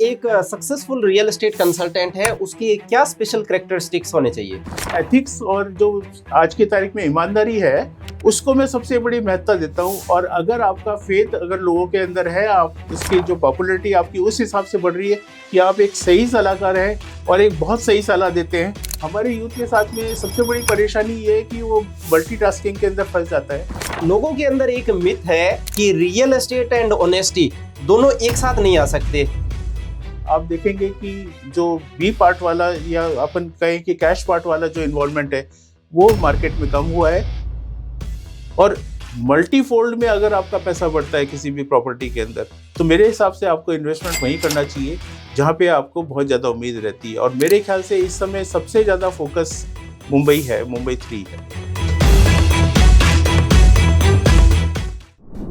एक successful real estate consultant है, उसकी क्या स्पेशल कैरेक्टरिस्टिक्स होने चाहिए? एथिक्स और जो आज की तारीख में ईमानदारी है उसको मैं सबसे बड़ी महत्ता देता हूँ। और अगर आपका फेथ अगर लोगों के अंदर है, आप उसकी जो पॉपुलैरिटी आपकी उस हिसाब से बढ़ रही है कि आप एक सही सलाहकार हैं और एक बहुत सही सलाह देते हैं। हमारे यूथ के साथ में सबसे बड़ी परेशानी ये है कि वो मल्टीटास्किंग के अंदर फंस जाता है। लोगों के अंदर एक मिथ है कि रियल एस्टेट एंड ऑनेस्टी दोनों एक साथ नहीं आ सकते। आप देखेंगे कि जो बी पार्ट वाला या अपन कहें कि कैश पार्ट वाला जो इन्वॉल्वमेंट है वो मार्केट में कम हुआ है। और मल्टीफोल्ड में अगर आपका पैसा बढ़ता है किसी भी प्रॉपर्टी के अंदर, तो मेरे हिसाब से आपको इन्वेस्टमेंट वहीं करना चाहिए जहां पे आपको बहुत ज़्यादा उम्मीद रहती है। और मेरे ख्याल से इस समय सबसे ज़्यादा फोकस मुंबई है, मुंबई 3 है।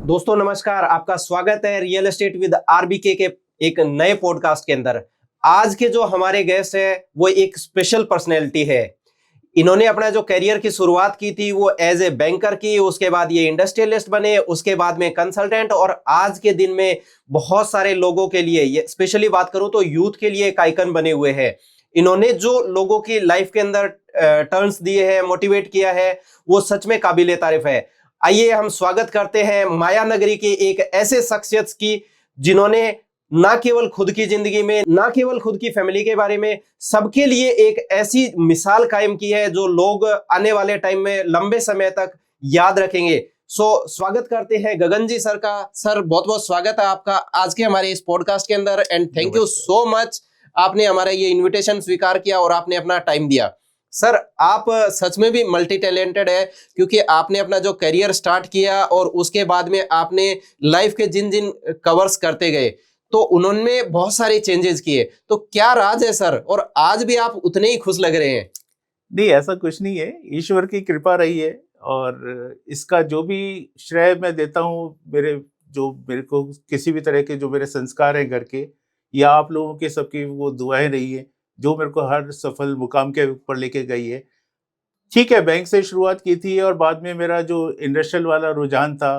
दोस्तों नमस्कार, आपका स्वागत है रियल एस्टेट विद आरबीके के एक नए पॉडकास्ट के अंदर। आज के जो हमारे गेस्ट है वो एक स्पेशल पर्सनैलिटी है। इन्होंने अपना जो करियर की शुरुआत की थी वो एज ए बैंकर की, उसके बाद ये इंडस्ट्रियलिस्ट बने, उसके बाद में कंसल्टेंट, और आज के दिन में बहुत सारे लोगों के लिए, ये स्पेशली बात करूं तो यूथ के लिए एक आइकन बने हुए हैं। इन्होंने जो लोगों की लाइफ के अंदर टर्न्स दिए हैं, मोटिवेट किया है, वो सच में काबिले तारीफ है। आइए हम स्वागत करते हैं माया नगरी के एक ऐसे शख्सियत की जिन्होंने ना केवल खुद की जिंदगी में, ना केवल खुद की फैमिली के बारे में, सबके लिए एक ऐसी मिसाल कायम की है जो लोग आने वाले टाइम में लंबे समय तक याद रखेंगे। स्वागत करते हैं गगन जी सर का। सर बहुत बहुत स्वागत है आपका आज के हमारे इस पॉडकास्ट के अंदर, and thank you so much, आपने हमारा ये इन्विटेशन स्वीकार किया और आपने अपना टाइम दिया। सर आप सच में भी मल्टी टैलेंटेड है, क्योंकि आपने अपना जो करियर स्टार्ट किया और उसके बाद में आपने लाइफ के जिन जिन कवर्स करते गए तो उन्होंने बहुत सारे चेंजेस किए। तो क्या राज है सर, और आज भी आप उतने ही खुश लग रहे हैं? नहीं, ऐसा कुछ नहीं है, ईश्वर की कृपा रही है। और इसका जो भी श्रेय मैं देता हूँ मेरे को किसी भी तरह के जो मेरे संस्कार हैं घर के, या आप लोगों के सबकी वो दुआएं रही है जो मेरे को हर सफल मुकाम के ऊपर लेके गई है। ठीक है, बैंक से शुरुआत की थी और बाद में मेरा जो इंडस्ट्रियल वाला रुझान था,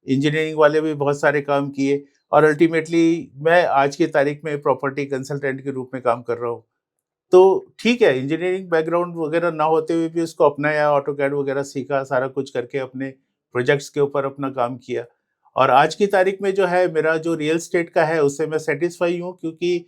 इंजीनियरिंग वाले भी बहुत सारे काम किए और अल्टीमेटली मैं आज की तारीख में प्रॉपर्टी कंसल्टेंट के रूप में काम कर रहा हूँ। तो ठीक है, इंजीनियरिंग बैकग्राउंड वगैरह ना होते हुए भी उसको अपनाया, ऑटोकैड वगैरह सीखा, सारा कुछ करके अपने प्रोजेक्ट्स के ऊपर अपना काम किया। और आज की तारीख में जो है मेरा जो रियल एस्टेट का है उससे मैं सेटिस्फाई हूँ, क्योंकि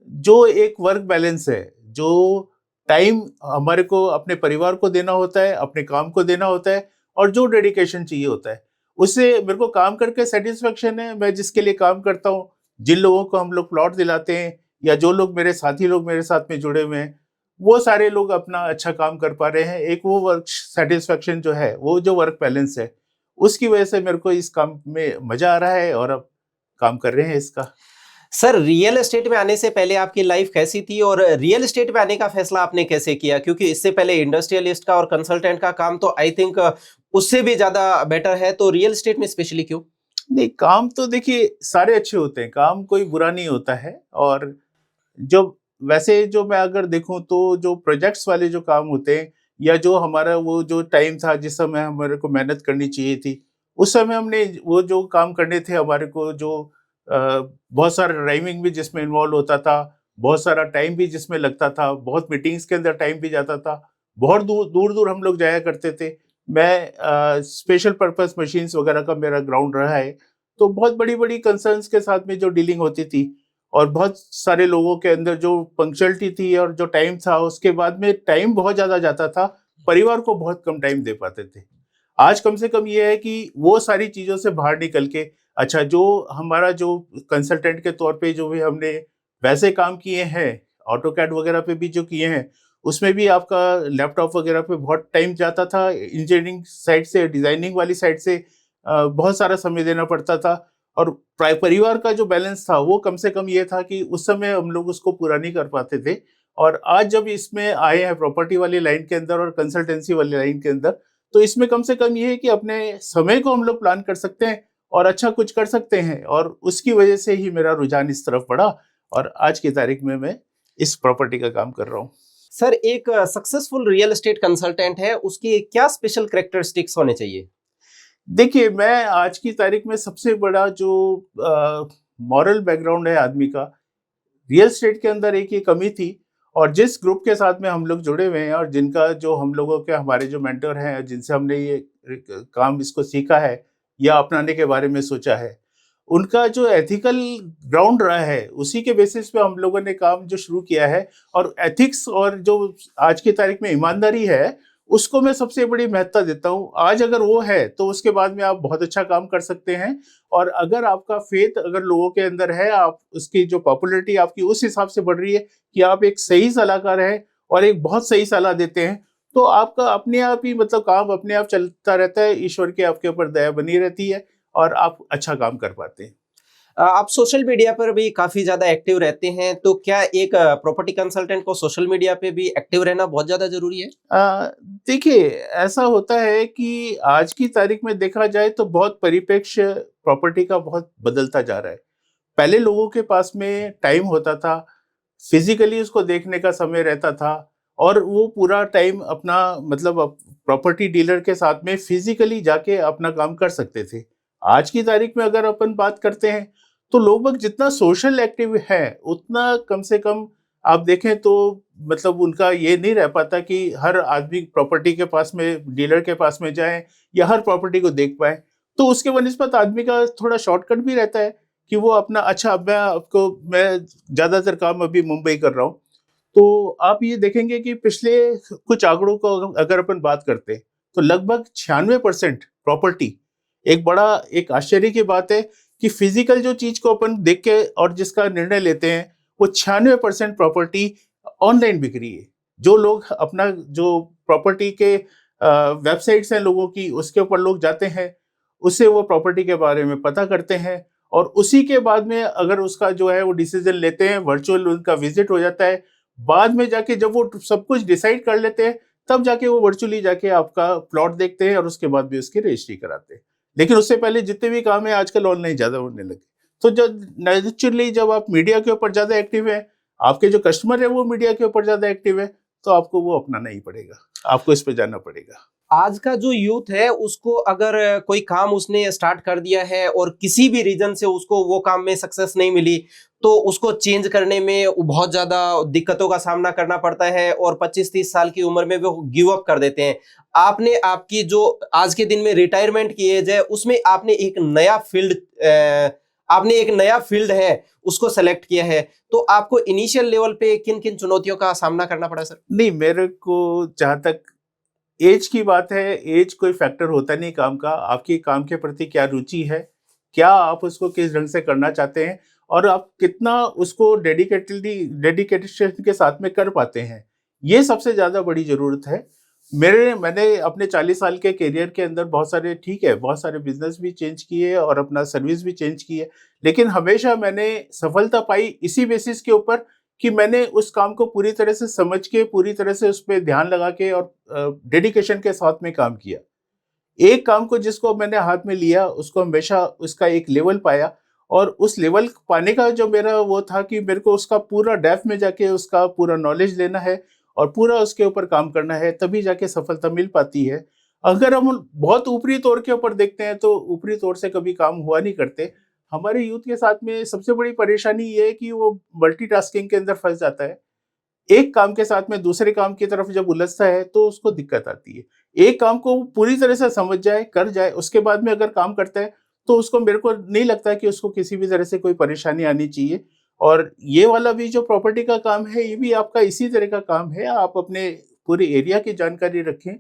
जो एक वर्क बैलेंस है, जो टाइम हमारे को अपने परिवार को देना होता है, अपने काम को देना होता है, और जो डेडिकेशन चाहिए होता है, उससे मेरे को काम करके सेटिस्फेक्शन है। मैं जिसके लिए काम करता हूँ, जिन लोगों को हम लोग प्लॉट दिलाते हैं, या जो लोग मेरे साथी लोग मेरे साथ में जुड़े हुए हैं, वो सारे लोग अपना अच्छा काम कर पा रहे हैं। एक वो वर्क सेटिस्फेक्शन जो है, वो जो वर्क बैलेंस है, उसकी वजह से मेरे को इस काम में मजा आ रहा है और अब काम कर रहे हैं इसका। सर रियल एस्टेट में आने से पहले आपकी लाइफ कैसी थी, और रियल एस्टेट में आने का फैसला आपने कैसे किया? क्योंकि इससे पहले इंडस्ट्रियलिस्ट का और कंसल्टेंट का काम तो आई थिंक उससे भी ज्यादा बेटर है, तो रियल एस्टेट में स्पेशली क्यों? नहीं, काम तो देखिए सारे अच्छे होते हैं, काम कोई बुरा नहीं होता है। और जो वैसे जो मैं अगर देखूं तो जो प्रोजेक्ट्स वाले जो काम होते हैं, या जो हमारा वो जो टाइम था जिस समय हमारे को मेहनत करनी चाहिए थी, उस समय हमने वो जो काम करने थे हमारे को, जो बहुत सारा टाइमिंग भी जिसमें इन्वॉल्व होता था, बहुत सारा टाइम भी जिसमें लगता था, बहुत मीटिंग्स के अंदर टाइम भी जाता था, बहुत दूर दूर दूर हम लोग जाया करते थे। मैं स्पेशल पर्पस मशीन्स वगैरह का मेरा ग्राउंड रहा है, तो बहुत बड़ी बड़ी कंसर्न्स के साथ में जो डीलिंग होती थी, और बहुत सारे लोगों के अंदर जो पंक्चुअलिटी थी और जो टाइम था, उसके बाद में टाइम बहुत ज़्यादा जाता था, परिवार को बहुत कम टाइम दे पाते थे। आज कम से कम ये है कि वो सारी चीज़ों से बाहर निकल के, अच्छा जो हमारा जो कंसल्टेंट के तौर पे जो भी हमने वैसे काम किए हैं, ऑटोकैड वगैरह पे भी जो किए हैं, उसमें भी आपका लैपटॉप वगैरह पे बहुत टाइम जाता था। इंजीनियरिंग साइड से, डिज़ाइनिंग वाली साइड से बहुत सारा समय देना पड़ता था। और परिवार का जो बैलेंस था वो कम से कम ये था कि उस समय हम लोग उसको पूरा नहीं कर पाते थे। और आज जब इसमें आए हैं प्रॉपर्टी वाली लाइन के अंदर और कंसल्टेंसी वाली लाइन के अंदर, तो इसमें कम से कम ये है कि अपने समय को हम लोग प्लान कर सकते हैं और अच्छा कुछ कर सकते हैं। और उसकी वजह से ही मेरा रुझान इस तरफ बढ़ा और आज की तारीख में मैं इस प्रॉपर्टी का काम कर रहा हूँ। सर एक सक्सेसफुल रियल एस्टेट कंसल्टेंट है, उसकी क्या स्पेशल कैरेक्टरिस्टिक्स होने चाहिए? देखिए, मैं आज की तारीख में सबसे बड़ा जो मॉरल बैकग्राउंड है आदमी का, रियल एस्टेट के अंदर एक ये कमी थी। और जिस ग्रुप के साथ में हम लोग जुड़े हुए हैं और जिनका जो हम लोगों के हमारे जो मेंटर हैं, जिनसे हमने ये काम इसको सीखा है या अपनाने के बारे में सोचा है, उनका जो एथिकल ग्राउंड रहा है, उसी के बेसिस पे हम लोगों ने काम जो शुरू किया है। और एथिक्स और जो आज की तारीख में ईमानदारी है, उसको मैं सबसे बड़ी महत्ता देता हूँ। आज अगर वो है तो उसके बाद में आप बहुत अच्छा काम कर सकते हैं। और अगर आपका फेथ अगर लोगों के अंदर है, आप उसकी जो पॉपुलैरिटी आपकी उस हिसाब से बढ़ रही है कि आप एक सही सलाहकार हैं और एक बहुत सही सलाह देते हैं, तो आपका अपने आप ही मतलब काम अपने आप चलता रहता है। ईश्वर की आपके ऊपर दया बनी रहती है और आप अच्छा काम कर पाते हैं। आप सोशल मीडिया पर भी काफी ज्यादा एक्टिव रहते हैं, तो क्या एक प्रॉपर्टी कंसल्टेंट को सोशल मीडिया पे भी एक्टिव रहना बहुत ज्यादा जरूरी है? देखिए, ऐसा होता है कि आज की तारीख में देखा जाए तो बहुत परिप्रेक्ष्य प्रॉपर्टी का बहुत बदलता जा रहा है। पहले लोगों के पास में टाइम होता था, फिजिकली उसको देखने का समय रहता था और वो पूरा टाइम अपना मतलब प्रॉपर्टी डीलर के साथ में फिजिकली जाके अपना काम कर सकते थे। आज की तारीख में अगर अपन बात करते हैं तो लोग जितना सोशल एक्टिव है, उतना कम से कम आप देखें तो मतलब उनका ये नहीं रह पाता कि हर आदमी प्रॉपर्टी के पास में डीलर के पास में जाए या हर प्रॉपर्टी को देख पाए। तो उसके बनिस्बत आदमी का थोड़ा शॉर्टकट भी रहता है कि वो अपना अच्छा, मैं ज्यादातर काम अभी मुंबई कर रहा हूँ, तो आप ये देखेंगे कि पिछले कुछ आंकड़ों को अगर अपन बात करते हैं तो लगभग 96% प्रॉपर्टी, एक बड़ा एक आश्चर्य की बात है कि फिजिकल जो चीज को अपन देख के और जिसका निर्णय लेते हैं, वो 96% प्रॉपर्टी ऑनलाइन बिक रही है। जो लोग अपना जो प्रॉपर्टी के वेबसाइट्स हैं लोगों की, उसके ऊपर लोग जाते हैं, उससे वो प्रॉपर्टी के बारे में पता करते हैं और उसी के बाद में अगर उसका जो है वो डिसीजन लेते हैं, वर्चुअल उनका विजिट हो जाता है। बाद में जाके जब वो सब कुछ डिसाइड कर लेते हैं, तब जाके वो वर्चुअली जाके आपका प्लॉट देखते हैं और उसके बाद भी उसकी रजिस्ट्री कराते हैं। लेकिन उससे पहले जितने भी काम है आजकल ऑनलाइन ज्यादा होने लगे। तो जब नेचुरली जब आप मीडिया के ऊपर ज्यादा एक्टिव है, आपके जो कस्टमर है वो मीडिया के ऊपर ज्यादा एक्टिव है, तो आपको वो अपनाना ही पड़ेगा, आपको इस पे जाना पड़ेगा। आज का जो यूथ है उसको अगर कोई काम उसने स्टार्ट कर दिया है और किसी भी रीजन से उसको वो काम में सक्सेस नहीं मिली, तो उसको चेंज करने में बहुत ज्यादा दिक्कतों का सामना करना पड़ता है और 25-30 साल की उम्र में वो गिव अप कर देते हैं। आपने आपकी जो आज के दिन में रिटायरमेंट की एज है, उसमें आपने एक नया फील्ड है उसको सेलेक्ट किया है, तो आपको इनिशियल लेवल पे किन किन चुनौतियों का सामना करना पड़ा सर? नहीं, मेरे को जहां तक एज की बात है, एज कोई फैक्टर होता नहीं काम का। आपकी काम के प्रति क्या रुचि है, क्या आप उसको किस ढंग से करना चाहते हैं और आप कितना उसको डेडिकेटेशन के साथ में कर पाते हैं, ये सबसे ज्यादा बड़ी जरूरत है। मैंने अपने 40 साल के करियर के अंदर बहुत सारे, ठीक है, बहुत सारे बिजनेस भी चेंज किए और अपना सर्विस भी चेंज की है, लेकिन हमेशा मैंने सफलता पाई इसी बेसिस के ऊपर कि मैंने उस काम को पूरी तरह से समझ के, पूरी तरह से उस पर ध्यान लगा के और डेडिकेशन के साथ में काम किया। एक काम को जिसको मैंने हाथ में लिया, उसको हमेशा उसका एक लेवल पाया और उस लेवल पाने का जो मेरा वो था कि मेरे को उसका पूरा डेप्थ में जाके उसका पूरा नॉलेज लेना है और पूरा उसके ऊपर काम करना है, तभी जाके सफलता मिल पाती है। अगर हम बहुत ऊपरी तौर के ऊपर देखते हैं तो ऊपरी तौर से कभी काम हुआ नहीं करते। हमारे यूथ के साथ में सबसे बड़ी परेशानी ये है कि वो मल्टीटास्किंग के अंदर फंस जाता है। एक काम के साथ में दूसरे काम की तरफ जब उलझता है तो उसको दिक्कत आती है। एक काम को पूरी तरह से समझ जाए, कर जाए, उसके बाद में अगर काम करता है तो उसको, मेरे को नहीं लगता कि उसको किसी भी तरह से कोई परेशानी आनी चाहिए। और ये वाला भी जो प्रॉपर्टी का काम है, ये भी आपका इसी तरह का काम है। आप अपने पूरे एरिया की जानकारी रखें,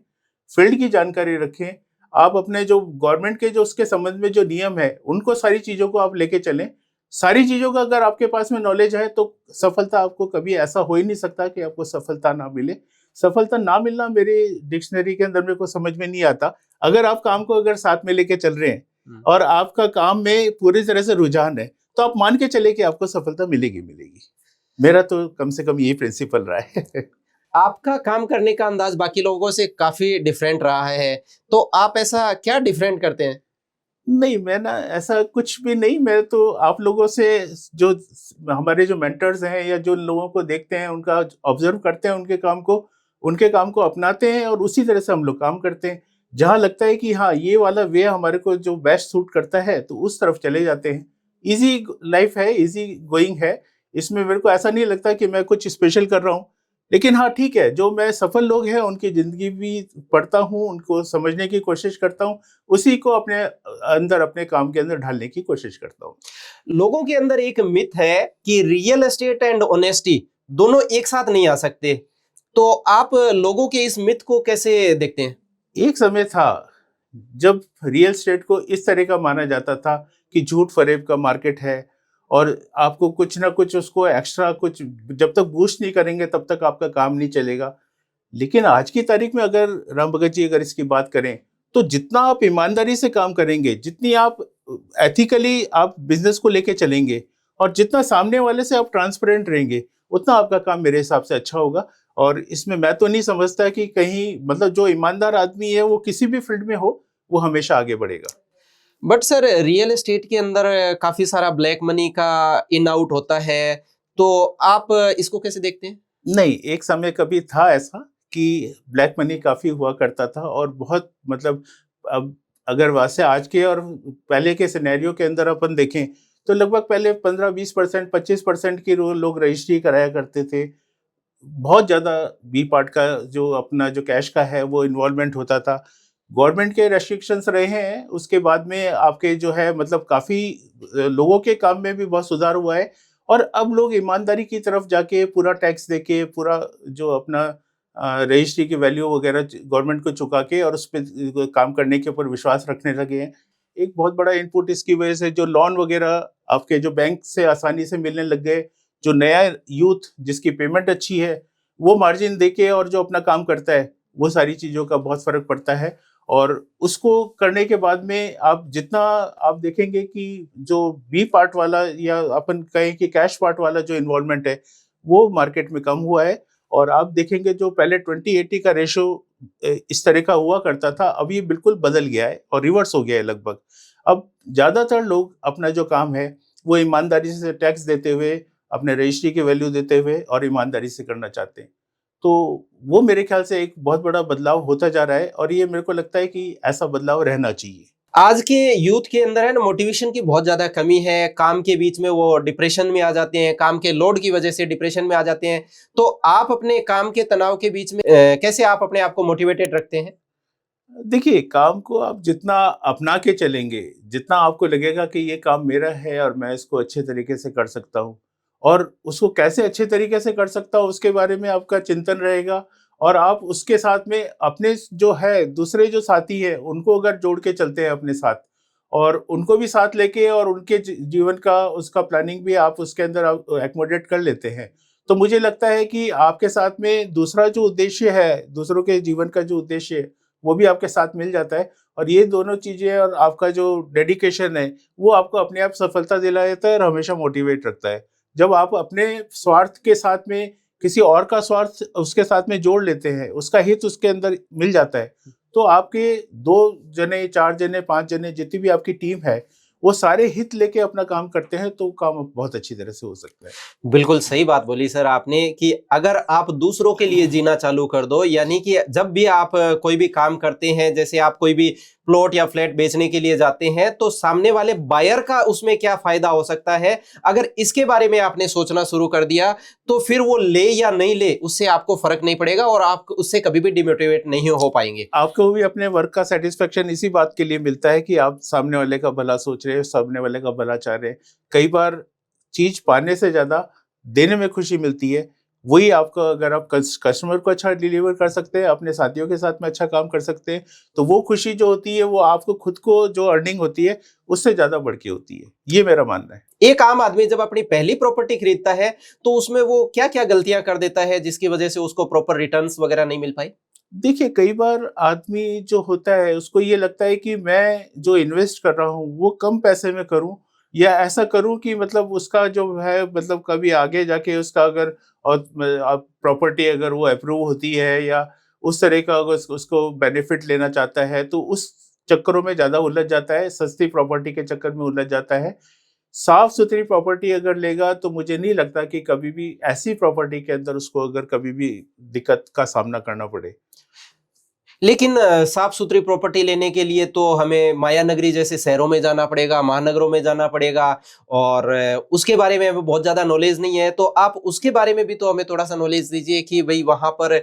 फील्ड की जानकारी रखें, आप अपने जो गवर्नमेंट के जो उसके संबंध में जो नियम है, उनको सारी चीजों को आप लेके चलें। सारी चीजों का अगर आपके पास में नॉलेज है तो सफलता आपको कभी ऐसा हो ही नहीं सकता कि आपको सफलता ना मिले। सफलता ना मिलना मेरे डिक्शनरी के अंदर मेरे को समझ में नहीं आता। अगर आप काम को अगर साथ में लेके चल रहे हैं और आपका काम में पूरी तरह से रुझान है, तो आप मान के चले कि आपको सफलता मिलेगी मिलेगी। मेरा तो कम से कम यही प्रिंसिपल रहा है। आपका काम करने का अंदाज बाकी लोगों से काफी डिफरेंट रहा है, तो आप ऐसा क्या डिफरेंट करते हैं? नहीं, मैं ना ऐसा कुछ भी नहीं। मैं तो आप लोगों से, जो हमारे जो मेंटर्स हैं या जो लोगों को देखते हैं, उनका ऑब्जर्व करते हैं, उनके काम को अपनाते हैं और उसी तरह से हम लोग काम करते हैं। जहाँ लगता है कि हाँ, ये वाला वे हमारे को जो बेस्ट सूट करता है, तो उस तरफ चले जाते हैं। इजी लाइफ है, इजी गोइंग है, इसमें मेरे को ऐसा नहीं लगता कि मैं कुछ स्पेशल कर रहा हूँ। लेकिन हाँ ठीक है, जो मैं सफल लोग हैं उनकी जिंदगी भी पढ़ता हूँ, उनको समझने की कोशिश करता हूँ, उसी को अपने अंदर, अपने काम के अंदर ढालने की कोशिश करता हूँ। लोगों के अंदर एक मिथ है कि रियल एस्टेट एंड ऑनेस्टी दोनों एक साथ नहीं आ सकते, तो आप लोगों के इस मिथ को कैसे देखते हैं? एक समय था जब रियल एस्टेट को इस तरह का माना जाता था कि झूठ फरेब का मार्केट है, और आपको कुछ ना कुछ उसको एक्स्ट्रा कुछ जब तक बूस्ट नहीं करेंगे तब तक आपका काम नहीं चलेगा। लेकिन आज की तारीख में अगर राम भगत जी अगर इसकी बात करें, तो जितना आप ईमानदारी से काम करेंगे, जितनी आप एथिकली आप बिजनेस को लेके चलेंगे, और जितना सामने वाले से आप ट्रांसपेरेंट रहेंगे, उतना आपका काम मेरे हिसाब से अच्छा होगा। और इसमें मैं तो नहीं समझता कि कहीं मतलब जो ईमानदार आदमी है वो किसी भी फील्ड में हो, वो हमेशा आगे बढ़ेगा। बट सर, रियल एस्टेट के अंदर काफी सारा ब्लैक मनी का इन आउट होता है, तो आप इसको कैसे देखते हैं? नहीं, एक समय कभी था ऐसा कि ब्लैक मनी काफ़ी हुआ करता था, और बहुत मतलब अब अगर वैसे आज के और पहले के सिनेरियो के अंदर अपन देखें, तो लगभग पहले 15-20%, 25% की लोग रजिस्ट्री कराया करते थे। बहुत ज़्यादा बी पार्ट का जो अपना जो कैश का है वो इन्वॉल्वमेंट होता था। गवर्नमेंट के रेस्ट्रिक्शंस रहे हैं, उसके बाद में आपके जो है मतलब काफ़ी लोगों के काम में भी बहुत सुधार हुआ है, और अब लोग ईमानदारी की तरफ जाके पूरा टैक्स देके, पूरा जो अपना रजिस्ट्री की वैल्यू वगैरह गवर्नमेंट को चुका के और उस पे काम करने के ऊपर विश्वास रखने लगे हैं। एक बहुत बड़ा इनपुट इसकी वजह से जो लोन वगैरह आपके जो बैंक से आसानी से मिलने लग गए, जो नया यूथ जिसकी पेमेंट अच्छी है, वो मार्जिन देके और जो अपना काम करता है, वो सारी चीज़ों का बहुत फ़र्क पड़ता है। और उसको करने के बाद में आप जितना आप देखेंगे कि जो बी पार्ट वाला या अपन कहें कि कैश पार्ट वाला जो इन्वॉल्वमेंट है, वो मार्केट में कम हुआ है। और आप देखेंगे जो पहले 20-80 का रेशो इस तरह का हुआ करता था, अब ये बिल्कुल बदल गया है और रिवर्स हो गया है लगभग। अब ज़्यादातर लोग अपना जो काम है, वो ईमानदारी से टैक्स देते हुए, अपने रजिस्ट्री की वैल्यू देते हुए और ईमानदारी से करना चाहते हैं। तो वो मेरे ख्याल से एक बहुत बड़ा बदलाव होता जा रहा है, और ये मेरे को लगता है कि ऐसा बदलाव रहना चाहिए। आज के यूथ के अंदर है ना, मोटिवेशन की बहुत ज्यादा कमी है। काम के बीच में वो डिप्रेशन में आ जाते हैं, काम के लोड की वजह से डिप्रेशन में आ जाते हैं। तो आप अपने काम के तनाव के बीच में कैसे आप अपने आप को मोटिवेटेड रखते हैं? देखिए, काम को आप जितना अपना के चलेंगे, जितना आपको लगेगा कि ये काम मेरा है और मैं इसको अच्छे तरीके से कर सकता हूँ, और उसको कैसे अच्छे तरीके से कर सकता हूँ उसके बारे में आपका चिंतन रहेगा, और आप उसके साथ में अपने जो है दूसरे जो साथी है उनको अगर जोड़ के चलते हैं अपने साथ, और उनको भी साथ लेके और उनके जीवन का उसका प्लानिंग भी आप उसके अंदर एकोमोडेट कर लेते हैं, तो मुझे लगता है कि आपके साथ में दूसरा जो उद्देश्य है, दूसरों के जीवन का जो उद्देश्य है, वो भी आपके साथ मिल जाता है। और ये दोनों चीज़ें और आपका जो डेडिकेशन है, वो आपको अपने आप सफलता दिला देता है और हमेशा मोटिवेट रखता है। जब आप अपने स्वार्थ के साथ में किसी और का स्वार्थ उसके साथ में जोड़ लेते हैं, उसका हित उसके अंदर मिल जाता है, तो आपके 2 जने, 4 जने, 5 जने जितनी भी आपकी टीम है, वो सारे हित लेके अपना काम करते हैं, तो काम बहुत अच्छी तरह से हो सकता है। बिल्कुल सही बात बोली सर आपने कि अगर आप दूसरों के लिए जीना चालू कर दो, यानी कि जब भी आप कोई भी काम करते हैं, जैसे आप कोई भी प्लॉट या फ्लैट बेचने के लिए जाते हैं, तो सामने वाले बायर का उसमें क्या फायदा हो सकता है, अगर इसके बारे में आपने सोचना शुरू कर दिया, तो फिर वो ले या नहीं ले उससे आपको फर्क नहीं पड़ेगा और आप उससे कभी भी डिमोटिवेट नहीं हो पाएंगे। आपको भी अपने वर्क का सेटिस्फेक्शन इसी बात के लिए मिलता है कि आप सामने वाले का भला सोच रहे हैं, सामने वाले का भला चाह रहे हैं। कई बार चीज पाने से ज्यादा देने में खुशी मिलती है। वही आपका, अगर आप कस्टमर को अच्छा डिलीवर कर सकते हैं, अपने साथियों के साथ में अच्छा काम कर सकते हैं, तो वो खुशी जो होती है वो आपको खुद को जो अर्निंग होती है उससे ज्यादा बढ़ के होती है। ये मेरा मानना है। एक आम आदमी जब अपनी पहली प्रॉपर्टी खरीदता है, तो उसमें वो क्या क्या गलतियां कर देता है जिसकी वजह से उसको प्रॉपर रिटर्न्स वगैरह नहीं मिल पाई? देखिए, कई बार आदमी जो होता है उसको ये लगता है कि मैं जो इन्वेस्ट कर रहा हूँ वो कम पैसे में करूँ, या ऐसा करूँ कि मतलब उसका जो है मतलब कभी आगे जाके उसका अगर और प्रॉपर्टी अगर वो अप्रूव होती है या उस तरह का अगर उसको बेनिफिट लेना चाहता है, तो उस चक्करों में ज़्यादा उलझ जाता है, सस्ती प्रॉपर्टी के चक्कर में उलझ जाता है। साफ सुथरी प्रॉपर्टी अगर लेगा तो मुझे नहीं लगता कि कभी भी ऐसी प्रॉपर्टी के अंदर उसको अगर कभी भी दिक्कत का सामना करना पड़े। लेकिन साफ सुथरी प्रॉपर्टी लेने के लिए तो हमें माया नगरी जैसे शहरों में जाना पड़ेगा, महानगरों में जाना पड़ेगा, और उसके बारे में हमें बहुत ज्यादा नॉलेज नहीं है। तो आप उसके बारे में भी तो हमें थोड़ा सा नॉलेज दीजिए कि भाई वहां पर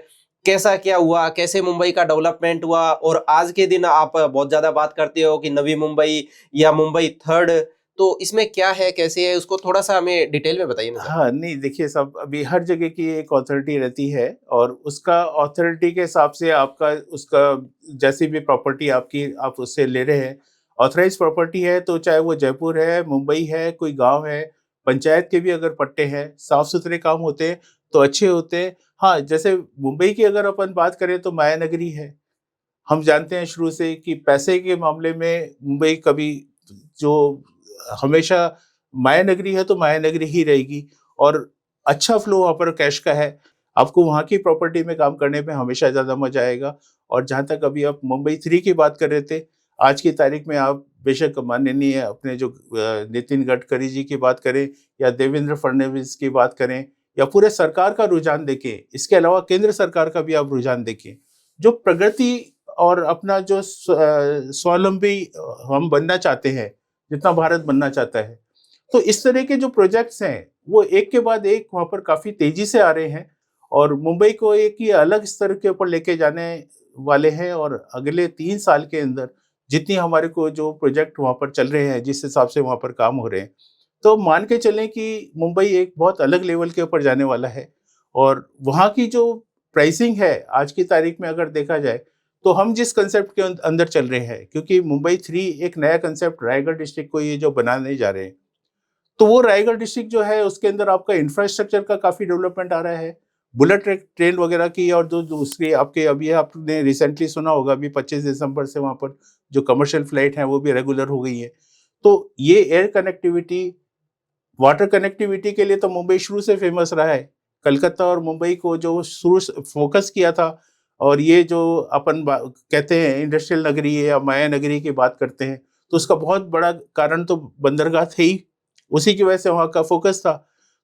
कैसा क्या हुआ, कैसे मुंबई का डेवलपमेंट हुआ। और आज के दिन आप बहुत ज्यादा बात करते हो कि नवी मुंबई या मुंबई थर्ड, तो इसमें क्या है, कैसे है, उसको थोड़ा सा हमें डिटेल में बताइए ना सर। हाँ, नहीं देखिए, सब अभी हर जगह की एक अथॉरिटी रहती है और उसका अथॉरिटी के हिसाब से आपका उसका जैसी भी प्रॉपर्टी आपकी आप उससे ले रहे हैं, ऑथराइज प्रॉपर्टी है, तो चाहे वो जयपुर है, मुंबई है, कोई गांव है, पंचायत के भी अगर पट्टे हैं, साफ सुथरे काम होते हैं तो अच्छे होते हैं। हाँ, जैसे मुंबई की अगर अपन बात करें तो माया नगरी है। हम जानते हैं शुरू से कि पैसे के मामले में मुंबई कभी जो हमेशा माया नगरी है तो माया नगरी ही रहेगी और अच्छा फ्लो वहाँ पर कैश का है। आपको वहाँ की प्रॉपर्टी में काम करने में हमेशा ज़्यादा मजा आएगा। और जहाँ तक अभी आप मुंबई 3 की बात कर रहे थे, आज की तारीख में आप बेशक माननीय अपने जो नितिन गडकरी जी की बात करें या देवेंद्र फडणवीस की बात करें या पूरे सरकार का रुझान देखें, इसके अलावा केंद्र सरकार का भी आप रुझान देखें, जो प्रगति और अपना जो स्वावलंबी हम बनना चाहते हैं, जितना भारत बनना चाहता है, तो इस तरह के जो प्रोजेक्ट्स हैं वो एक के बाद एक वहाँ पर काफी तेजी से आ रहे हैं और मुंबई को एक ही अलग स्तर के ऊपर लेके जाने वाले हैं। और अगले 3 साल के अंदर जितनी हमारे को जो प्रोजेक्ट वहाँ पर चल रहे हैं, जिस हिसाब से वहाँ पर काम हो रहे हैं, तो मान के चलें कि मुंबई एक बहुत अलग लेवल के ऊपर जाने वाला है। और वहाँ की जो प्राइसिंग है आज की तारीख में अगर देखा जाए, तो हम जिस कंसेप्ट के अंदर चल रहे हैं, क्योंकि मुंबई 3 एक नया कंसेप्ट रायगढ़ डिस्ट्रिक्ट को ये जो बनाने जा रहे हैं, तो वो रायगढ़ डिस्ट्रिक्ट जो है उसके अंदर आपका इंफ्रास्ट्रक्चर का काफी डेवलपमेंट आ रहा है, बुलेट ट्रेन वगैरह की, और जो दूसरी आपके अभी आपने रिसेंटली सुना होगा अभी 25 दिसंबर से वहाँ पर जो कमर्शियल फ्लाइट है वो भी रेगुलर हो गई है। तो ये एयर कनेक्टिविटी, वाटर कनेक्टिविटी के लिए तो मुंबई शुरू से फेमस रहा है। कलकत्ता और मुंबई को जो शुरू से फोकस किया था, और ये जो अपन कहते हैं इंडस्ट्रियल नगरी है या माया नगरी की बात करते हैं, तो उसका बहुत बड़ा कारण तो बंदरगाह थे ही, उसी की वजह से वहाँ का फोकस था।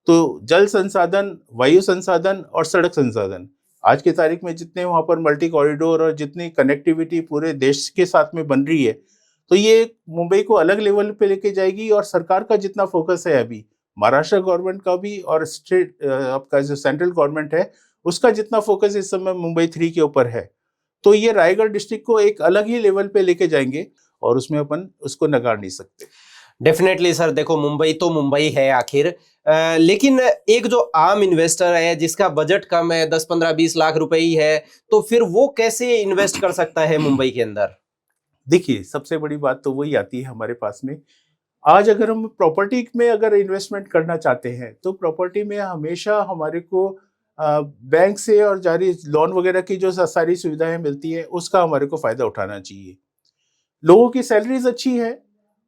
तो जल संसाधन, वायु संसाधन और सड़क संसाधन, आज की तारीख में जितने वहाँ पर मल्टी कॉरिडोर और जितनी कनेक्टिविटी पूरे देश के साथ में बन रही है, तो ये मुंबई को अलग लेवल पे लेके जाएगी। और सरकार का जितना फोकस है अभी, महाराष्ट्र गवर्नमेंट का भी और स्टेट आपका जो सेंट्रल गवर्नमेंट है उसका जितना फोकस इस समय मुंबई 3 के ऊपर है, तो ये रायगढ़ डिस्ट्रिक्ट को एक अलग ही लेवल पे लेके जाएंगे और उसमें अपन उसको नकार नहीं सकते। डेफिनेटली सर, देखो मुंबई तो मुंबई है आखिर, लेकिन एक जो आम इन्वेस्टर है जिसका बजट कम है, 10-15-20 लाख रुपए ही है, तो फिर वो कैसे इन्वेस्ट कर सकता है मुंबई के अंदर? देखिए, सबसे बड़ी बात तो वही आती है हमारे पास में। आज अगर हम प्रॉपर्टी में अगर इन्वेस्टमेंट करना चाहते हैं, तो प्रॉपर्टी में हमेशा हमारे को बैंक से और जारी लोन वगैरह की जो सारी सुविधाएं मिलती है उसका हमारे को फायदा उठाना चाहिए। लोगों की सैलरीज अच्छी है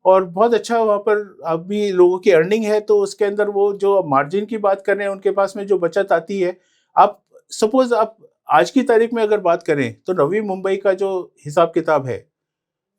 और बहुत अच्छा वहाँ पर अभी लोगों की अर्निंग है, तो उसके अंदर वो जो मार्जिन की बात कर रहे हैं उनके पास में जो बचत आती है। आप सपोज आप आज की तारीख में अगर बात करें तो नवी मुंबई का जो हिसाब किताब है,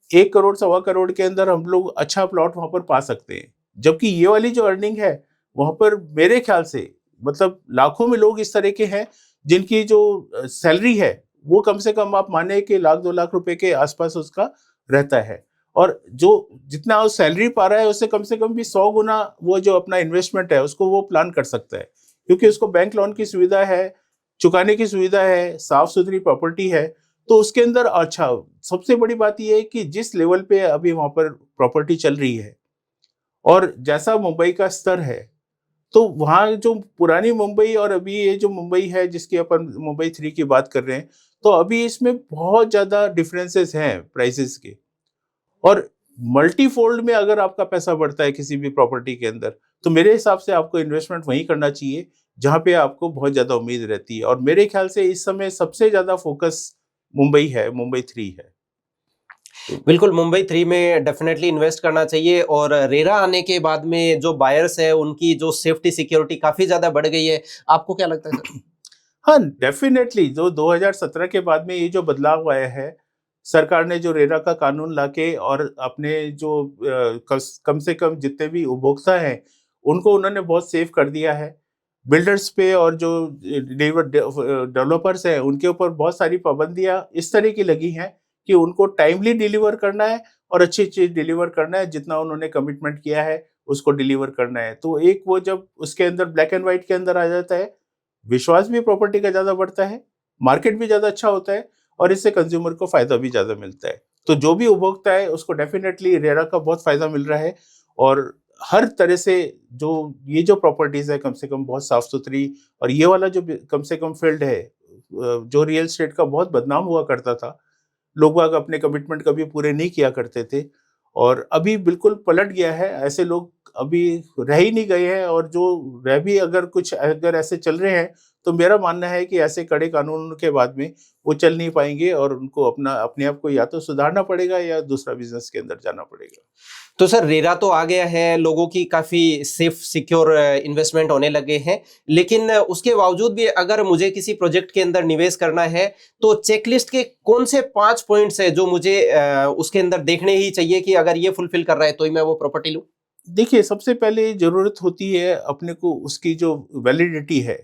1 करोड़ 1.25 करोड़ के अंदर हम लोग अच्छा प्लॉट वहां पर पा सकते हैं। जबकि ये वाली जो अर्निंग है वहां पर मेरे ख्याल से मतलब लाखों में लोग इस तरह के हैं जिनकी जो सैलरी है वो कम से कम आप माने कि 1-2 लाख रुपए के आसपास उसका रहता है। और जो जितना वो सैलरी पा रहा है उससे कम से कम भी 100 गुना वो जो अपना इन्वेस्टमेंट है उसको वो प्लान कर सकता है, क्योंकि उसको बैंक लोन की सुविधा है, चुकाने की सुविधा है, साफ सुथरी प्रॉपर्टी है। तो उसके अंदर अच्छा, सबसे बड़ी बात यह है कि जिस लेवल पे अभी वहां पर प्रॉपर्टी चल रही है और जैसा मुंबई का स्तर है, तो वहाँ जो पुरानी मुंबई और अभी ये जो मुंबई है जिसकी अपन मुंबई 3 की बात कर रहे हैं, तो अभी इसमें बहुत ज्यादा डिफरेंसेस हैं प्राइसेस के। और मल्टीफोल्ड में अगर आपका पैसा बढ़ता है किसी भी प्रॉपर्टी के अंदर, तो मेरे हिसाब से आपको इन्वेस्टमेंट वहीं करना चाहिए जहां पे आपको बहुत ज्यादा उम्मीद रहती है। और मेरे ख्याल से इस समय सबसे ज्यादा फोकस मुंबई है, मुंबई 3 है। बिल्कुल, मुंबई 3 में डेफिनेटली इन्वेस्ट करना चाहिए। और रेरा आने के बाद में जो बायर्स है उनकी जो सेफ्टी सिक्योरिटी काफी ज्यादा बढ़ गई है, आपको क्या लगता है सर? हाँ, डेफिनेटली जो 2017 के बाद में ये जो बदलाव आया है, सरकार ने जो रेरा का कानून लाके और अपने जो कम से कम जितने भी उपभोक्ता हैं उनको उन्होंने बहुत सेफ कर दिया है। बिल्डर्स पे और जो डेवलपर्स हैं उनके ऊपर बहुत सारी पाबंदियां इस तरह की लगी हैं कि उनको टाइमली डिलीवर करना है और अच्छी चीज डिलीवर करना है, जितना उन्होंने कमिटमेंट किया है उसको डिलीवर करना है। तो एक वो जब उसके अंदर ब्लैक एंड व्हाइट के अंदर आ जाता है, विश्वास भी प्रॉपर्टी का ज्यादा बढ़ता है, मार्केट भी ज्यादा अच्छा होता है और इससे कंज्यूमर को फायदा भी ज्यादा मिलता है। तो जो भी उपभोक्ता है उसको डेफिनेटली रेरा का बहुत फायदा मिल रहा है। और हर तरह से जो ये जो प्रॉपर्टीज है कम से कम बहुत साफ सुथरी, और ये वाला जो कम से कम फील्ड है जो रियल एस्टेट का बहुत बदनाम हुआ करता था, लोग बाग अपने कमिटमेंट कभी पूरे नहीं किया करते थे, और अभी बिल्कुल पलट गया है। ऐसे लोग अभी रह ही नहीं गए हैं, और जो रह भी अगर ऐसे चल रहे हैं तो मेरा मानना है कि ऐसे कड़े कानून के बाद में वो चल नहीं पाएंगे और उनको अपने आप को या तो सुधारना पड़ेगा या दूसरा बिजनेस के अंदर जाना पड़ेगा। तो सर रेरा तो आ गया है, लोगों की काफी सेफ सिक्योर इन्वेस्टमेंट होने लगे हैं, लेकिन उसके बावजूद भी अगर मुझे किसी प्रोजेक्ट के अंदर निवेश करना है तो चेकलिस्ट के कौन से 5 पॉइंट्स है जो मुझे उसके अंदर देखने ही चाहिए कि अगर ये फुलफिल कर रहा है तो ही मैं वो प्रॉपर्टी लूं? देखिए, सबसे पहले जरूरत होती है अपने को उसकी जो वैलिडिटी है,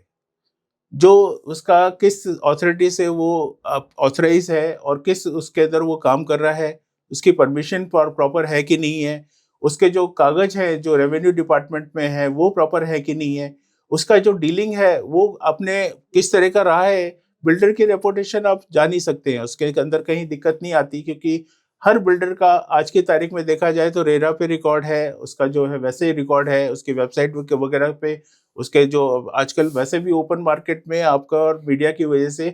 जो उसका किस अथॉरिटी से वो ऑथराइज है और किस उसके अंदर वो काम कर रहा है, उसकी परमिशन प्रॉपर है कि नहीं है, उसके जो कागज है जो रेवेन्यू डिपार्टमेंट में है वो प्रॉपर है कि नहीं है, उसका जो डीलिंग है वो अपने किस तरह का रहा है। बिल्डर की रेपुटेशन आप जान ही सकते हैं, उसके अंदर कहीं दिक्कत नहीं आती, क्योंकि हर बिल्डर का आज की तारीख में देखा जाए तो रेरा पे रिकॉर्ड है, उसका जो है वैसे ही रिकॉर्ड है उसकी वेबसाइट वगैरह पे, उसके जो आजकल वैसे भी ओपन मार्केट में आपका और मीडिया की वजह से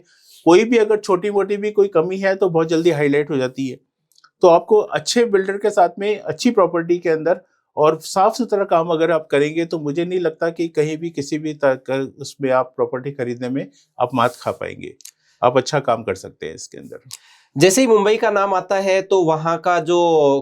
कोई भी अगर छोटी मोटी भी कोई कमी है तो बहुत जल्दी हाईलाइट हो जाती है। तो आपको अच्छे बिल्डर के साथ में अच्छी प्रॉपर्टी के अंदर और साफ सुथरा काम अगर आप करेंगे तो मुझे नहीं लगता कि कहीं भी किसी भी तरह का उसमें आप प्रॉपर्टी खरीदने में आप मात खा पाएंगे। आप अच्छा काम कर सकते हैं इसके अंदर। जैसे ही मुंबई का नाम आता है तो वहाँ का जो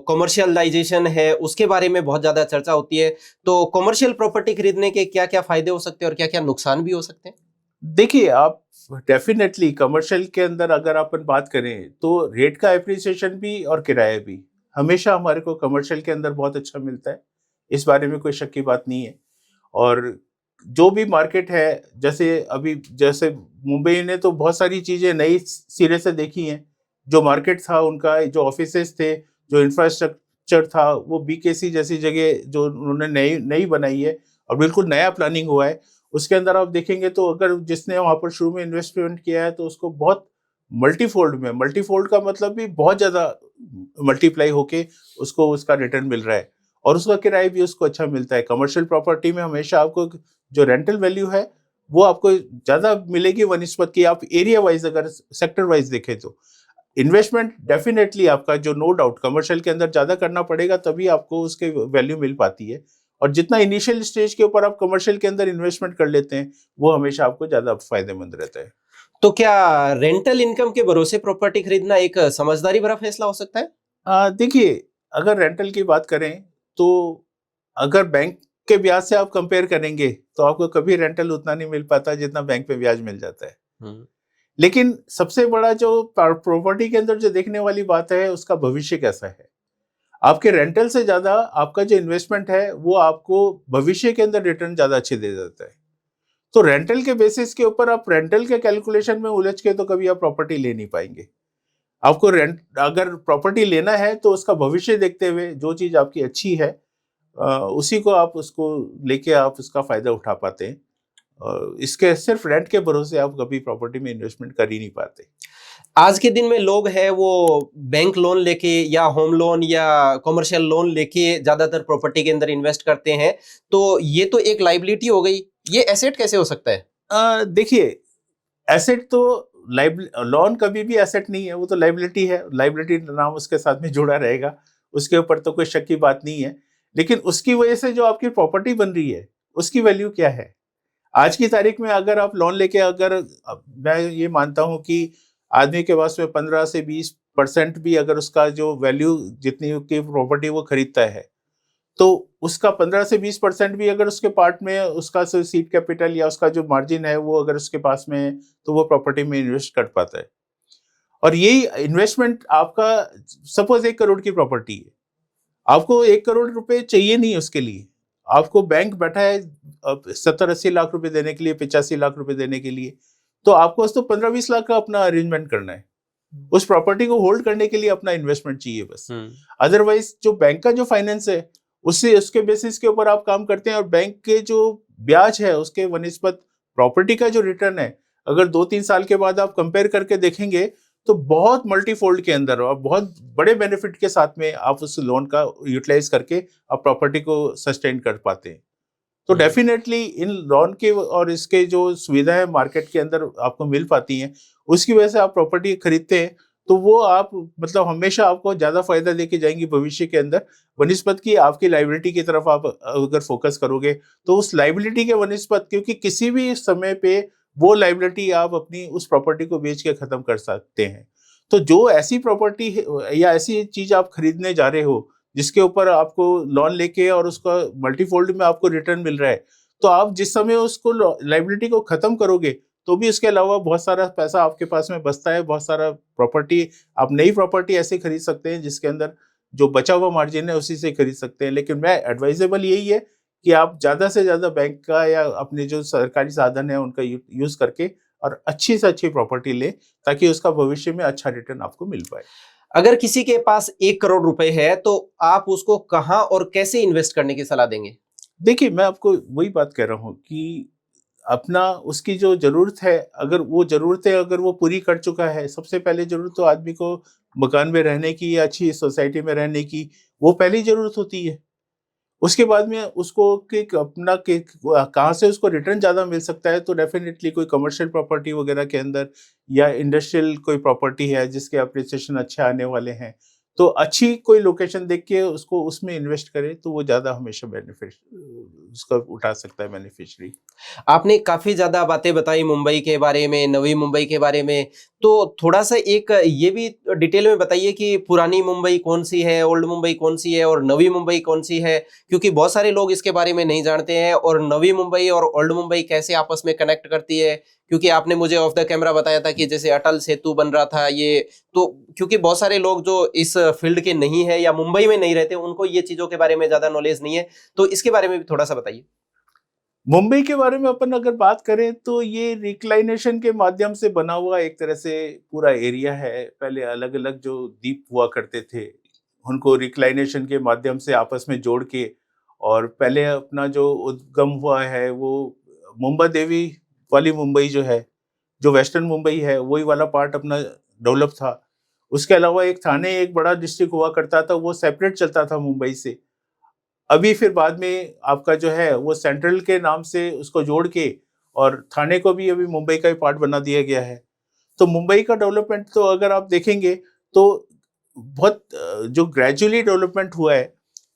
कमर्शियलाइजेशन है उसके बारे में बहुत ज्यादा चर्चा होती है। तो कमर्शियल प्रॉपर्टी खरीदने के क्या क्या फायदे हो सकते हैं और क्या क्या नुकसान भी हो सकते हैं? देखिए, आप डेफिनेटली कमर्शियल के अंदर अगर अपन बात करें तो रेट का एप्रिसिएशन भी और किराया भी हमेशा हमारे को कमर्शियल के अंदर बहुत अच्छा मिलता है, इस बारे में कोई शक की बात नहीं है। और जो भी मार्केट है, जैसे मुंबई ने तो बहुत सारी चीजें नई सिरे से देखी हैं। जो मार्केट था उनका, जो ऑफिसेस थे, जो इंफ्रास्ट्रक्चर था, वो बीकेसी जैसी जगह जो उन्होंने नई नई बनाई है और बिल्कुल नया प्लानिंग हुआ है, उसके अंदर आप देखेंगे तो अगर जिसने वहां पर शुरू में इन्वेस्टमेंट किया है तो उसको बहुत मल्टीफोल्ड का मतलब भी बहुत ज्यादा मल्टीप्लाई होके उसको उसका रिटर्न मिल रहा है, और उसका किराया भी उसको अच्छा मिलता है। कमर्शियल प्रॉपर्टी में हमेशा आपको जो रेंटल वैल्यू है वो आपको ज्यादा मिलेगी वनिस्पत की। आप एरिया वाइज अगर सेक्टर वाइज देखें तो इन्वेस्टमेंट डेफिनेटली आपका जो नो डाउट कमर्शियल के अंदर ज्यादा करना पड़ेगा, तभी आपको उसके वैल्यू मिल पाती है। और जितना इनिशियल स्टेज के ऊपर आप कमर्शियल के अंदर इन्वेस्टमेंट कर लेते हैं वो हमेशा आपको ज्यादा फायदेमंद रहता है। तो क्या रेंटल इनकम के भरोसे प्रॉपर्टी खरीदना एक समझदारी भरा फैसला हो सकता है? देखिए, अगर रेंटल की बात करें तो अगर बैंक के ब्याज से आप कंपेयर करेंगे तो आपको कभी रेंटल उतना नहीं मिल पाता जितना बैंक पे ब्याज मिल जाता है। लेकिन सबसे बड़ा जो प्रॉपर्टी के अंदर जो देखने वाली बात है उसका भविष्य कैसा है। आपके रेंटल से ज्यादा आपका जो इन्वेस्टमेंट है वो आपको भविष्य के अंदर रिटर्न ज्यादा अच्छे दे देता है। तो रेंटल के बेसिस के ऊपर आप रेंटल के कैलकुलेशन में उलझ के तो कभी आप प्रॉपर्टी ले नहीं पाएंगे। आपको रेंट अगर प्रॉपर्टी लेना है तो उसका भविष्य देखते हुए जो चीज आपकी अच्छी है उसी को आप उसको लेके आप उसका फायदा उठा पाते हैं। इसके सिर्फ रेंट के भरोसे आप कभी प्रॉपर्टी में इन्वेस्टमेंट कर ही नहीं पाते। आज के दिन में लोग हैं वो बैंक लोन लेके या होम लोन या कमर्शियल लोन लेके ज्यादातर प्रॉपर्टी के अंदर इन्वेस्ट करते हैं। तो ये तो एक लाइबिलिटी हो गई, ये एसेट कैसे हो सकता है? देखिए, एसेट तो लोन कभी भी एसेट नहीं है, वो तो लाइबिलिटी है। लाइबिलिटी नाम उसके साथ में जुड़ा रहेगा, उसके ऊपर तो कोई शक की बात नहीं है। लेकिन उसकी वजह से जो आपकी प्रॉपर्टी बन रही है उसकी वैल्यू क्या है आज की तारीख में। अगर आप लोन लेके मैं ये मानता हूं कि आदमी के पास में 15 से 20% भी अगर उसका जो वैल्यू जितनी की प्रॉपर्टी वो खरीदता है तो उसका 15 से 20% भी अगर उसके पार्ट में उसका सीड कैपिटल या उसका जो मार्जिन है वो अगर उसके पास में है तो वो प्रॉपर्टी में इन्वेस्ट कर पाता है। और यही इन्वेस्टमेंट आपका, सपोज 1 करोड़ की प्रॉपर्टी है, आपको 1 करोड़ रुपए चाहिए नहीं उसके लिए, आपको बैंक बैठा है 70-80 लाख रुपए देने के लिए, 85 लाख रुपए देने के लिए, तो आपको बस तो 15-20 लाख का अपना अरेंजमेंट करना है। उस प्रॉपर्टी को होल्ड करने के लिए अपना इन्वेस्टमेंट चाहिए बस। अदरवाइज जो बैंक का जो फाइनेंस है उससे उसके बेसिस के ऊपर आप काम करते हैं, और बैंक के जो ब्याज है उसके वनिस्पत प्रॉपर्टी का जो रिटर्न है, अगर 2-3 साल के बाद आप कंपेयर करके देखेंगे तो बहुत मल्टीफोल्ड के अंदर और बहुत बड़े बेनिफिट के साथ में आप उस लोन का यूटिलाइज करके आप प्रॉपर्टी को सस्टेन कर पाते हैं। तो डेफिनेटली इन लोन के और इसके जो सुविधाएं मार्केट के अंदर आपको मिल पाती हैं, उसकी वजह से आप प्रॉपर्टी खरीदते हैं तो वो आप मतलब हमेशा आपको ज्यादा फायदा देके जाएंगी भविष्य के अंदर, वनिस्पत की आपकी लाइबिलिटी की तरफ आप अगर फोकस करोगे तो उस लाइबिलिटी के वनिस्पत, क्योंकि किसी भी समय पे वो लाइबिलिटी आप अपनी उस प्रॉपर्टी को बेच के खत्म कर सकते हैं। तो जो ऐसी प्रॉपर्टी या ऐसी चीज आप खरीदने जा रहे हो जिसके ऊपर आपको लोन लेके और उसका मल्टीफोल्ड में आपको रिटर्न मिल रहा है, तो आप जिस समय उसको लाइबिलिटी को खत्म करोगे तो भी उसके अलावा बहुत सारा पैसा आपके पास में बचता है, बहुत सारा प्रॉपर्टी आप नई प्रॉपर्टी ऐसे खरीद सकते हैं जिसके अंदर जो बचा हुआ मार्जिन है उसी से खरीद सकते हैं। लेकिन मैं एडवाइजेबल यही है कि आप ज्यादा से ज्यादा बैंक का या अपने जो सरकारी साधन है उनका यूज करके और अच्छी से अच्छी प्रॉपर्टी ले, ताकि उसका भविष्य में अच्छा रिटर्न आपको मिल पाए। अगर किसी के पास 1 करोड़ रुपए है तो आप उसको कहां और कैसे इन्वेस्ट करने की सलाह देंगे? देखिए, मैं आपको वही बात कह रहा हूँ कि अपना उसकी जो ज़रूरत है, अगर वो ज़रूरतें अगर वो पूरी कर चुका है, सबसे पहले ज़रूरत तो आदमी को मकान में रहने की या अच्छी सोसाइटी में रहने की, वो पहली ज़रूरत होती है। उसके बाद में उसको कि अपना कि कहाँ से उसको रिटर्न ज़्यादा मिल सकता है, तो डेफ़िनेटली कोई कमर्शियल प्रॉपर्टी वगैरह के अंदर या इंडस्ट्रियल कोई प्रॉपर्टी है जिसके एप्रिसिएशन अच्छे आने वाले हैं, तो अच्छी कोई लोकेशन देख के उसको उसमें इन्वेस्ट करे तो वो ज़्यादा हमेशा बेनिफिट उसका उठा सकता है बेनिफिशियरी। आपने काफी ज्यादा बातें बताई मुंबई के बारे में, नवी मुंबई के बारे में, तो थोड़ा सा एक ये भी डिटेल में बताइए कि पुरानी मुंबई कौन सी है, ओल्ड मुंबई कौन सी है और नवी मुंबई कौन सी है, क्योंकि बहुत सारे लोग इसके बारे में नहीं जानते हैं। और नवी मुंबई और ओल्ड मुंबई कैसे आपस में कनेक्ट करती है, क्योंकि आपने मुझे ऑफ द कैमरा बताया था कि जैसे अटल सेतु बन रहा था ये, तो क्योंकि बहुत सारे लोग जो इस फील्ड के नहीं है या मुंबई में नहीं रहते उनको ये चीजों के बारे में ज्यादा नॉलेज नहीं है, तो इसके बारे में भी थोड़ा सा बताइए। मुंबई के बारे में अपन अगर बात करें तो ये रिक्लाइनेशन के माध्यम से बना हुआ एक तरह से पूरा एरिया है। पहले अलग अलग जो द्वीप हुआ करते थे उनको रिक्लाइनेशन के माध्यम से आपस में जोड़ के, और पहले अपना जो उद्गम हुआ है वो मुंबा देवी वाली मुंबई जो है, जो वेस्टर्न मुंबई है वही वाला पार्ट अपना डेवलप था। उसके अलावा एक थाने एक बड़ा डिस्ट्रिक्ट हुआ करता था, वो सेपरेट चलता था मुंबई से। अभी फिर बाद में आपका जो है वो सेंट्रल के नाम से उसको जोड़ के और थाने को भी अभी मुंबई का ही पार्ट बना दिया गया है। तो मुंबई का डेवलपमेंट तो अगर आप देखेंगे तो बहुत जो ग्रेजुअली डेवलपमेंट हुआ है,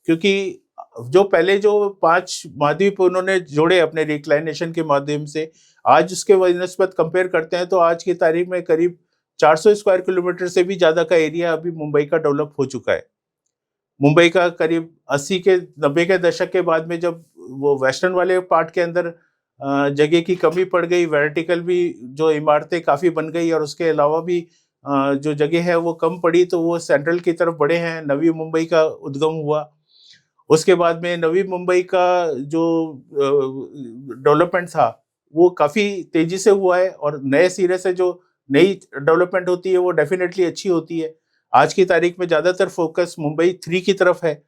क्योंकि जो पहले जो 5 महाद्वीप उन्होंने जोड़े अपने रिक्लाइनेशन के माध्यम से, आज उसके वनस्पत कंपेयर करते हैं तो आज की तारीख में करीब 400 स्क्वायर किलोमीटर से भी ज्यादा का एरिया अभी मुंबई का डेवलप हो चुका है। मुंबई का करीब 80 के 90 के दशक के बाद में जब वो वेस्टर्न वाले पार्ट के अंदर जगह की कमी पड़ गई, वर्टिकल भी जो इमारतें काफ़ी बन गई और उसके अलावा भी जो जगह है वो कम पड़ी, तो वो सेंट्रल की तरफ बढ़े हैं। नवी मुंबई का उद्गम हुआ। उसके बाद में नवी मुंबई का जो डेवलपमेंट था वो काफ़ी तेज़ी से हुआ है, और नए सिरे से जो नई डेवलपमेंट होती है वो डेफिनेटली अच्छी होती है। आज की तारीख में ज़्यादातर फोकस मुंबई 3 की तरफ है।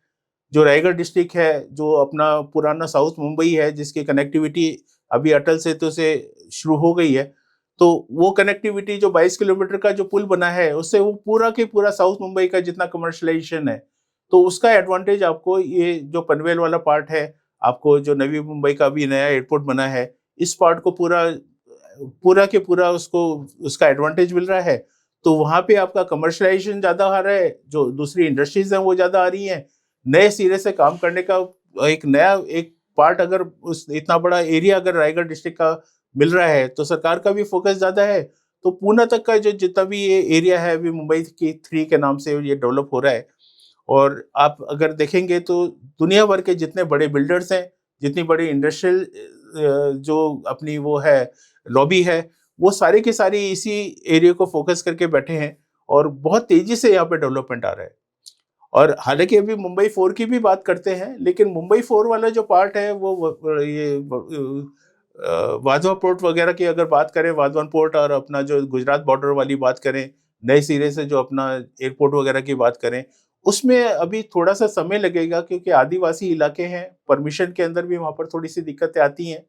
जो रायगढ़ डिस्ट्रिक्ट है, जो अपना पुराना साउथ मुंबई है, जिसकी कनेक्टिविटी अभी अटल सेतु से शुरू हो गई है, तो वो कनेक्टिविटी जो 22 किलोमीटर का जो पुल बना है उससे वो पूरा के पूरा साउथ मुंबई का जितना कमर्शलाइजेशन है, तो उसका एडवांटेज आपको ये जो पनवेल वाला पार्ट है, आपको जो नवी मुंबई का भी नया एयरपोर्ट बना है, इस पार्ट को पूरा पूरा के पूरा उसको उसका एडवांटेज मिल रहा है। तो वहाँ पे आपका कमर्शलाइजेशन ज़्यादा आ रहा है, जो दूसरी इंडस्ट्रीज हैं वो ज़्यादा आ रही हैं। नए सिरे से काम करने का एक नया एक पार्ट अगर उस इतना बड़ा एरिया अगर रायगढ़ डिस्ट्रिक्ट का मिल रहा है तो सरकार का भी फोकस ज़्यादा है। तो पूना तक का जो जितना भी ये एरिया है अभी मुंबई की 3 के नाम से ये डेवलप हो रहा है। और आप अगर देखेंगे तो दुनिया भर के जितने बड़े बिल्डर्स हैं, जितनी बड़ी इंडस्ट्रियल जो अपनी वो है लॉबी है, वो सारे के सारे इसी एरिया को फोकस करके बैठे हैं और बहुत तेजी से यहाँ पे डेवलपमेंट आ रहा है। और हालांकि अभी मुंबई 4 की भी बात करते हैं, लेकिन मुंबई 4 वाला जो पार्ट है वो ये वाधवा पोर्ट वगैरह की अगर बात करें, वाधवान पोर्ट और अपना जो गुजरात बॉर्डर वाली बात करें, नए सिरे से जो अपना एयरपोर्ट वगैरह की बात करें, उसमें अभी थोड़ा सा समय लगेगा क्योंकि आदिवासी इलाके हैं, परमिशन के अंदर भी वहाँ पर थोड़ी सी दिक्कतें आती हैं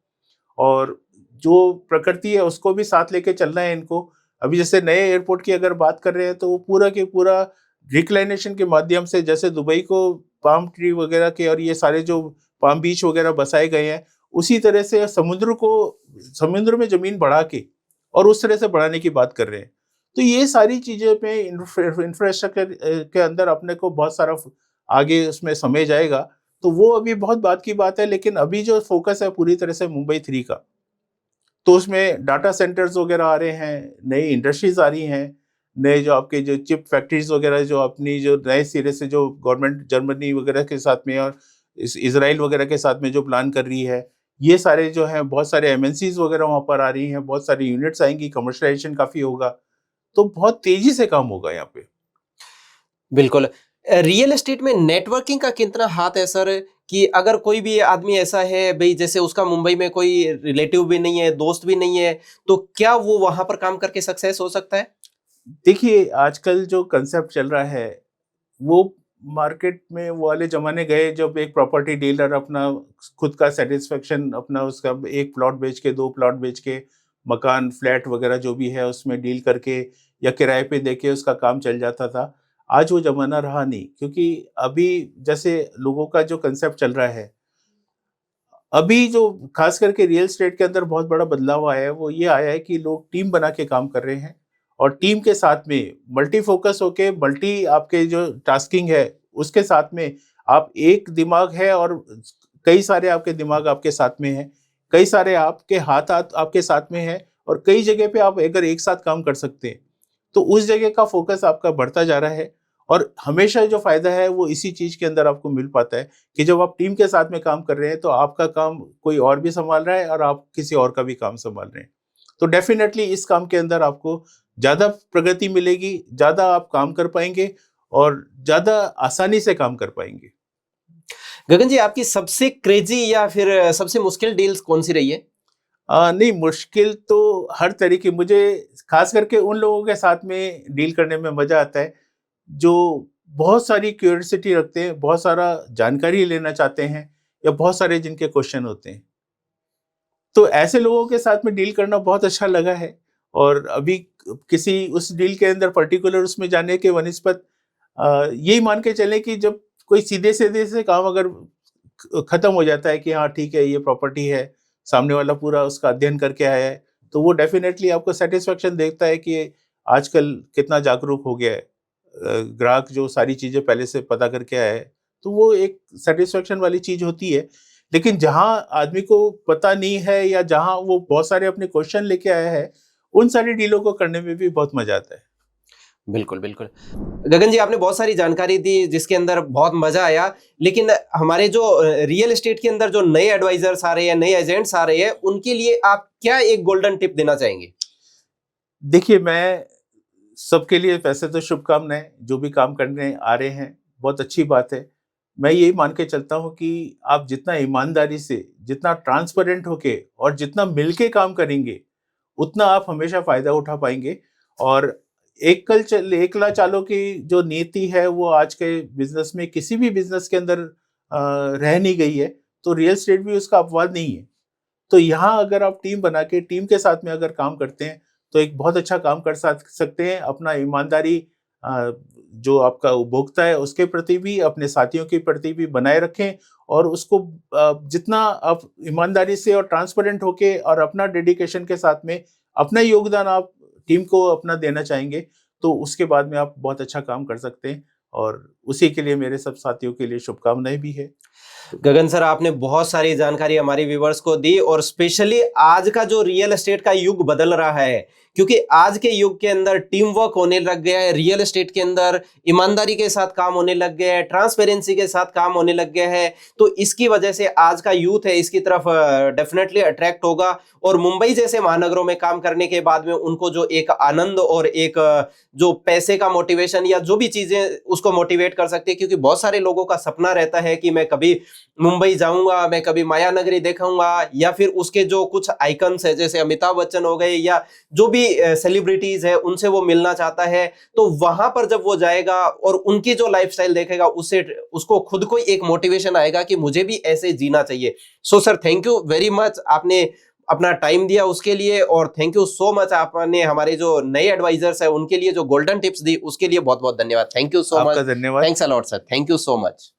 और जो प्रकृति है उसको भी साथ लेके चलना है इनको। अभी जैसे नए एयरपोर्ट की अगर बात कर रहे हैं तो वो पूरा के पूरा रिक्लाइनेशन के माध्यम से, जैसे दुबई को पाम ट्री वगैरह के और ये सारे जो पाम बीच वगैरह बसाए गए हैं, उसी तरह से समुद्र में जमीन बढ़ा के और उस तरह से बढ़ाने की बात कर रहे हैं। तो ये सारी चीजें पे इंफ्रास्ट्रक्चर के अंदर अपने को बहुत सारा आगे उसमें समय जाएगा, तो वो अभी बहुत बात की बात है। लेकिन अभी जो फोकस है पूरी तरह से मुंबई 3 का, तो उसमें डाटा सेंटर्स वगैरह आ रहे हैं, नई इंडस्ट्रीज आ रही हैं, नए जो आपके जो चिप फैक्ट्रीज वगैरह जो अपनी जो नए सिरे से जो गवर्नमेंट जर्मनी वगैरह के साथ में और इसराइल वगैरह के साथ में जो प्लान कर रही है, ये सारे जो हैं बहुत सारे एमएनसीज वगैरह वहाँ पर आ रही हैं, बहुत सारी यूनिट्स आएंगी, कमर्शलाइजेशन काफी होगा, तो बहुत तेजी से काम होगा यहाँ पे। बिल्कुल। रियल एस्टेट में नेटवर्किंग का कितना हाथ है सर, कि अगर कोई भी आदमी ऐसा है भाई, जैसे उसका मुंबई में कोई रिलेटिव भी नहीं है, दोस्त भी नहीं है, तो क्या वो वहां पर काम करके सक्सेस हो सकता है? देखिए आजकल जो कंसेप्ट चल रहा है वो मार्केट में वो वाले जमाने गए जब एक प्रॉपर्टी डीलर अपना खुद का सेटिस्फेक्शन अपना उसका एक प्लॉट बेच के, 2 प्लॉट बेच के, मकान फ्लैट वगैरह जो भी है उसमें डील करके या किराए पे देके उसका काम चल जाता था। आज वो जमाना रहा नहीं, क्योंकि अभी जैसे लोगों का जो कंसेप्ट चल रहा है, अभी जो खास करके रियल एस्टेट के अंदर बहुत बड़ा बदलाव आया है वो ये आया है कि लोग टीम बना के काम कर रहे हैं और टीम के साथ में मल्टी फोकस होके, मल्टी आपके जो टास्किंग है उसके साथ में आप एक दिमाग है और कई सारे आपके दिमाग आपके साथ में हैं, कई सारे आपके हाथ आपके साथ में हैं और कई जगह पे आप अगर एक साथ काम कर सकते हैं तो उस जगह का फोकस आपका बढ़ता जा रहा है। और हमेशा जो फायदा है वो इसी चीज के अंदर आपको मिल पाता है कि जब आप टीम के साथ में काम कर रहे हैं तो आपका काम कोई और भी संभाल रहा है और आप किसी और का भी काम संभाल रहे हैं। तो डेफिनेटली इस काम के अंदर आपको ज्यादा प्रगति मिलेगी, ज्यादा आप काम कर पाएंगे और ज्यादा आसानी से काम कर पाएंगे। गगन जी, आपकी सबसे क्रेजी या फिर सबसे मुश्किल डील्स कौन सी रही है? नहीं, मुश्किल तो हर तरह की, मुझे खास करके उन लोगों के साथ में डील करने में मजा आता है जो बहुत सारी क्यूरियोसिटी रखते हैं, बहुत सारा जानकारी लेना चाहते हैं या बहुत सारे जिनके क्वेश्चन होते हैं। तो ऐसे लोगों के साथ में डील करना बहुत अच्छा लगा है। और अभी किसी उस डील के अंदर पर्टिकुलर उसमें जाने के वनिस्पत यही मान के चले कि जब कोई सीधे सीधे से काम अगर खत्म हो जाता है कि हाँ ठीक है ये प्रॉपर्टी है, सामने वाला पूरा उसका अध्ययन करके आया है, तो वो डेफिनेटली आपको सेटिस्फेक्शन देता है कि आजकल कितना जागरूक हो गया है ग्राहक, जो सारी चीजें पहले से पता करके आया है, तो वो एक सेटिस्फेक्शन वाली चीज होती है। लेकिन जहां आदमी को पता नहीं है या जहां वो बहुत सारे अपने क्वेश्चन लेके आया है, उन सारी डीलों को करने में भी बहुत मजा आता है। बिल्कुल बिल्कुल। गगन जी, आपने बहुत सारी जानकारी दी जिसके अंदर बहुत मजा आया, लेकिन हमारे जो रियल एस्टेट के अंदर जो नए एडवाइजर्स आ रहे हैं, नए एजेंट्स आ रहे हैं, उनके लिए आप क्या एक गोल्डन टिप देना चाहेंगे? देखिए, मैं सबके लिए वैसे तो शुभकामनाएं, जो भी काम करने आ रहे हैं बहुत अच्छी बात है। मैं यही मान के चलता हूँ कि आप जितना ईमानदारी से, जितना ट्रांसपेरेंट होके और जितना मिलके काम करेंगे, उतना आप हमेशा फायदा उठा पाएंगे। और एकला चालों की जो नीति है वो आज के बिजनेस में, किसी भी बिजनेस के अंदर रह नहीं गई है, तो रियल एस्टेट भी उसका अपवाद नहीं है। तो यहाँ अगर आप टीम बना के टीम के साथ में अगर काम करते हैं तो एक बहुत अच्छा काम कर सकते हैं। अपना ईमानदारी जो आपका उपभोक्ता है उसके प्रति भी, अपने साथियों के प्रति भी बनाए रखें और उसको जितना आप ईमानदारी से और ट्रांसपेरेंट होके और अपना डेडिकेशन के साथ में अपना योगदान आप टीम को अपना देना चाहेंगे, तो उसके बाद में आप बहुत अच्छा काम कर सकते हैं। और उसी के लिए मेरे सब साथियों के लिए शुभकामनाएं भी है। गगन सर, आपने बहुत सारी जानकारी हमारी व्यूवर्स को दी, और स्पेशली आज का जो रियल एस्टेट का युग बदल रहा है, क्योंकि आज के युग के अंदर टीम वर्क होने लग गया है, रियल एस्टेट के अंदर ईमानदारी के साथ काम होने लग गया है, ट्रांसपेरेंसी के साथ काम होने लग गया है। तो इसकी वजह से आज का यूथ है इसकी तरफ डेफिनेटली अट्रैक्ट होगा, और मुंबई जैसे महानगरों में काम करने के बाद में उनको जो एक आनंद और एक जो पैसे का मोटिवेशन या जो भी चीजें उसको मोटिवेट कर सकती है, क्योंकि बहुत सारे लोगों का सपना रहता है कि मैं कभी मुंबई जाऊंगा, मैं कभी माया नगरी देखूंगा, या फिर उसके जो कुछ आइकन्स है जैसे अमिताभ बच्चन हो गए या जो भी सेलिब्रिटीज है उनसे वो मिलना चाहता है। तो वहां पर जब वो जाएगा और उनकी जो लाइफस्टाइल देखेगा, उससे उसको खुद को एक मोटिवेशन आएगा कि मुझे भी ऐसे जीना चाहिए। So sir, thank you very much, आपने अपना टाइम दिया उसके लिए, और थैंक यू सो मच आपने हमारे जो नए एडवाइजर्स है उनके लिए जो गोल्डन टिप्स दी उसके लिए बहुत बहुत धन्यवाद। Thank you so much. आपका धन्यवाद। Thanks a lot sir, thank you so much.